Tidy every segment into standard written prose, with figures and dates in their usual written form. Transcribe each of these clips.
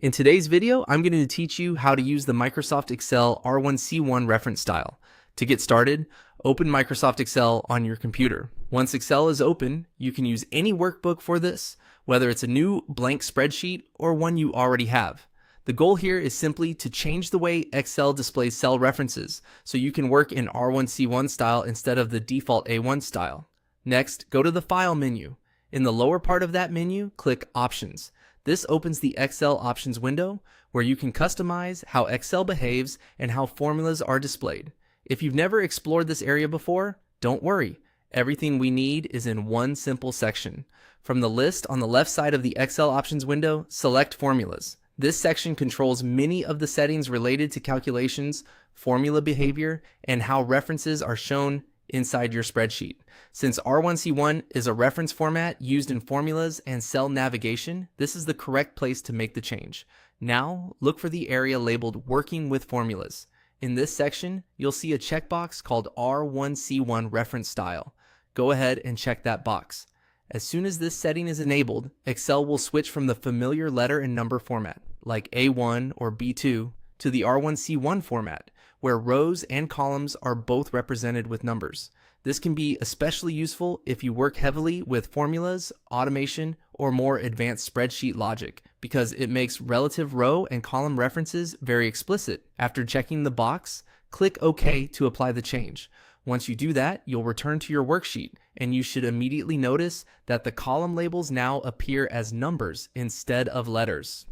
In today's video, I'm going to teach you how to use the Microsoft Excel R1C1 reference style. To get started, open Microsoft Excel on your computer. Once Excel is open, you can use any workbook for this, whether it's a new blank spreadsheet or one you already have. The goal here is simply to change the way Excel displays cell references so you can work in R1C1 style instead of the default A1 style. Next, go to the File menu. In the lower part of that menu, click Options. This opens the Excel options window where you can customize how Excel behaves and how formulas are displayed. If you've never explored this area before, don't worry. Everything we need is in one simple section. From the list on the left side of the Excel options window, select Formulas. This section controls many of the settings related to calculations, formula behavior, and how references are shown inside your spreadsheet. Since R1C1 is a reference format used in formulas and cell navigation, this is the correct place to make the change. Now, look for the area labeled Working with Formulas. In this section, you'll see a checkbox called R1C1 Reference Style. Go ahead and check that box. As soon as this setting is enabled, Excel will switch from the familiar letter and number format, like A1 or B2, to the R1C1 format, where rows and columns are both represented with numbers. This can be especially useful if you work heavily with formulas, automation, or more advanced spreadsheet logic, because it makes relative row and column references very explicit. After checking the box, click OK to apply the change. Once you do that, you'll return to your worksheet, and you should immediately notice that the column labels now appear as numbers instead of letters.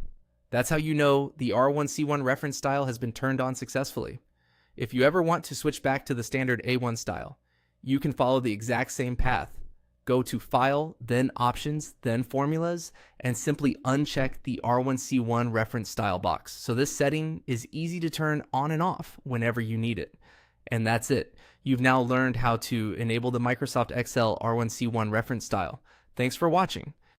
That's how you know the R1C1 reference style has been turned on successfully. If you ever want to switch back to the standard A1 style, you can follow the exact same path. Go to File, then Options, then Formulas, and simply uncheck the R1C1 reference style box. So this setting is easy to turn on and off whenever you need it. And that's it. You've now learned how to enable the Microsoft Excel R1C1 reference style. Thanks for watching.